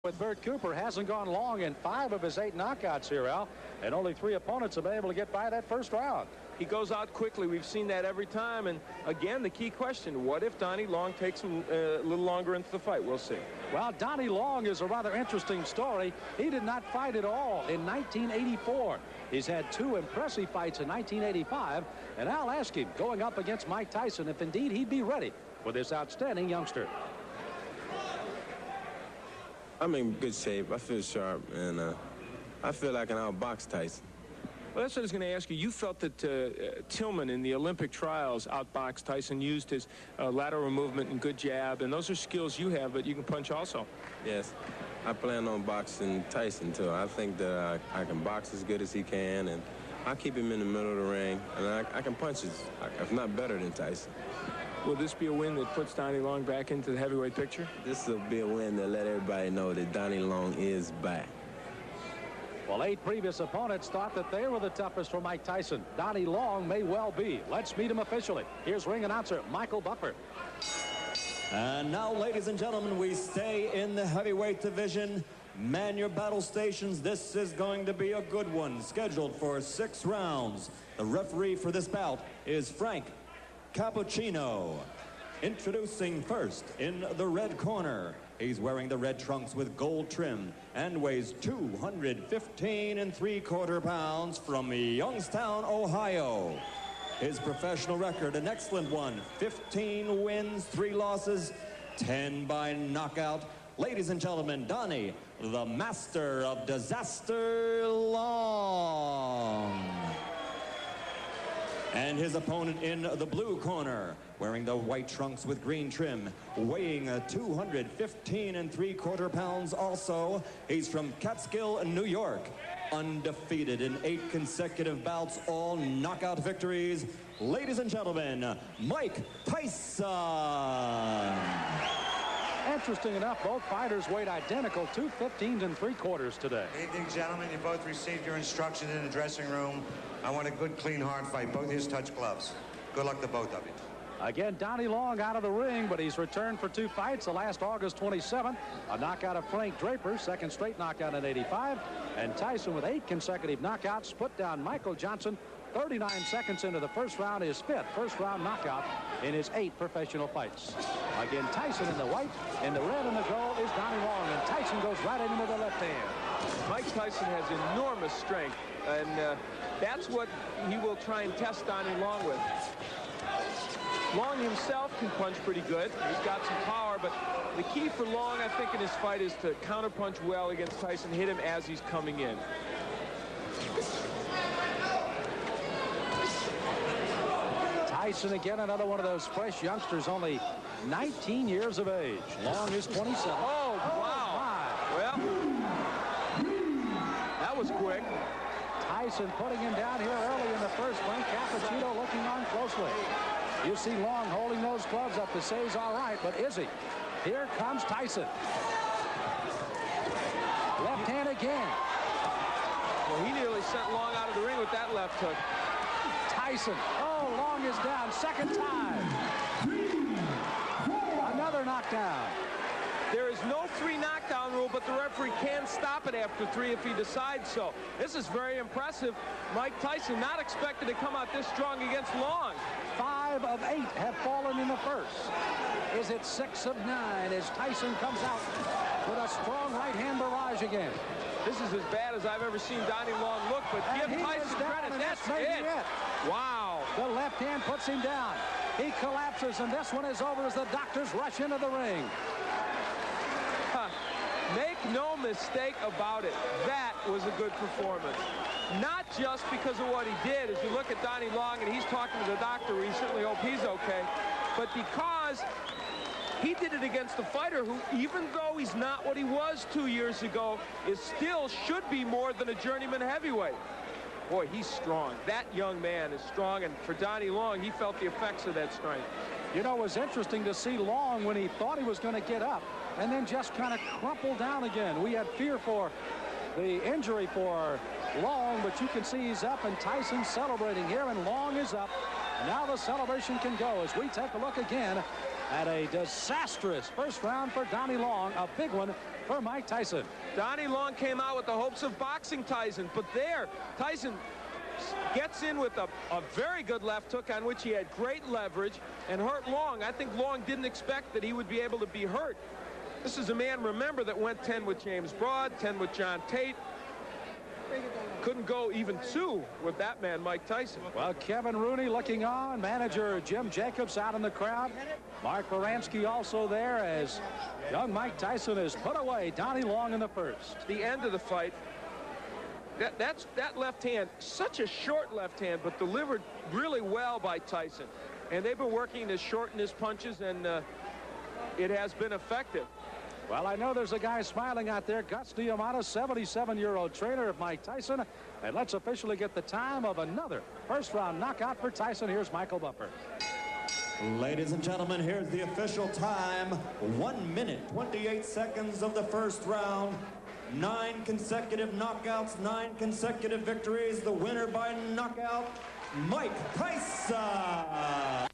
With Bert Cooper, hasn't gone long in 5 of his 8 knockouts here, Al, and only 3 opponents have been able to get by that first round. He goes out quickly. We've seen that every time. And again, the key question, what if Donnie Long takes him a little longer into the fight? We'll see. Well, Donnie Long is a rather interesting story. He did not fight at all in 1984. He's had 2 impressive fights in 1985. And I'll ask him, going up against Mike Tyson, if indeed he'd be ready for this outstanding youngster. I'm in good shape. I feel sharp, and I feel like I can outbox Tyson. Well, that's what I was going to ask you. You felt that Tillman in the Olympic trials outboxed Tyson, used his lateral movement and good jab, and those are skills you have, but you can punch also. Yes. I plan on boxing Tyson, too. I think that I can box as good as he can, and I keep him in the middle of the ring, and I can punch, if not better than Tyson. Will this be a win that puts Donnie Long back into the heavyweight picture? This will be a win that let everybody know that Donnie Long is back. Well, 8 previous opponents thought that they were the toughest for Mike Tyson. Donnie Long may well be. Let's meet him officially. Here's ring announcer Michael Butler. And now, ladies and gentlemen, we stay in the heavyweight division. Man your battle stations. This is going to be a good one, scheduled for 6 rounds. The referee for this bout is Frank Cappuccino. Introducing first in the red corner. He's wearing the red trunks with gold trim and weighs 215 3/4 pounds from Yangstaun, Ohio. His professional record, an excellent one. 15 wins, 3 losses, 10 by knockout. Ladies and gentlemen, Donnie, the master of disaster, Long. And his opponent in the blue corner, wearing the white trunks with green trim, weighing 215 3/4 pounds also. He's from Catskill, New York. Undefeated in 8 consecutive bouts, all knockout victories. Ladies and gentlemen, Mike Tyson. Interesting enough, both fighters weighed identical, 215 3/4 today. Good evening, gentlemen. You both received your instructions in the dressing room. I want a good, clean, hard fight. Both of you touch gloves. Good luck to both of you. Again, Donnie Long out of the ring, but he's returned for 2 fights. The last August 27th, a knockout of Frank Draper, second straight knockout in '85. And Tyson with 8 consecutive knockouts, put down Michael Johnson 39 seconds into the first round, his 5th first-round knockout in his 8 professional fights. Again, Tyson in the white, in the red and the gold is Donnie Long, and Tyson goes right into the left hand. Mike Tyson has enormous strength, and that's what he will try and test Donnie Long with. Long himself can punch pretty good. He's got some power, but the key for Long, I think, in his fight is to counterpunch well against Tyson, hit him as he's coming in. Tyson again, another one of those fresh youngsters, only 19 years of age. Long is 27. Oh, wow. Well, that was quick. Tyson putting him down here early in the first. Frank Cappuccino looking on closely. You see Long holding those gloves up to say he's all right, but is he? Here comes Tyson. Left hand again. Well, he nearly sent Long out of the ring with that left hook. Tyson. Oh, Long is down. Second time. Another knockdown. There is no 3 knockdown rule, but the referee can stop it after 3 if he decides so. This is very impressive. Mike Tyson not expected to come out this strong against Long. 5 of 8 have fallen in the first. Is it 6 of 9 as Tyson comes out with a strong right hand barrage again? This is as bad as I've ever seen Donnie Long look, but give Tyson credit. That's it. Wow. The left hand puts him down. He collapses, and this one is over as the doctors rush into the ring. Make no mistake about it. That was a good performance. Not just because of what he did. As you look at Donnie Long, and he's talking to the doctor, we certainly hope he's okay, but because he did it against a fighter who, even though he's not what he was 2 years ago, is still should be more than a journeyman heavyweight. Boy, he's strong. That young man is strong, and for Donnie Long, he felt the effects of that strength. You know, it was interesting to see Long when he thought he was going to get up and then just kind of crumple down again. We had fear for the injury for Long, but you can see he's up, and Tyson's celebrating here, and Long is up. Now the celebration can go as we take a look again at a disastrous first round for Donnie Long, a big one for Mike Tyson. Donnie Long came out with the hopes of boxing Tyson, but there, Tyson gets in with a very good left hook on which he had great leverage and hurt Long. I think Long didn't expect that he would be able to be hurt. This is a man, remember, that went 10 with James Broad, 10 with John Tate. Couldn't go even 2 with that man, Mike Tyson. Well, Kevin Rooney looking on. Manager Jim Jacobs out in the crowd. Mark Baranski also there as young Mike Tyson has put away Donnie Long in the first. The end of the fight. That left hand, such a short left hand, but delivered really well by Tyson. And they've been working to shorten his punches, and it has been effective. Well, I know there's a guy smiling out there, Gus Diamata, 77-year-old trainer of Mike Tyson. And let's officially get the time of another first-round knockout for Tyson. Here's Michael Buffer. Ladies and gentlemen, here's the official time. 1 minute, 28 seconds of the first round. 9 consecutive knockouts, 9 consecutive victories. The winner by knockout, Mike Tyson.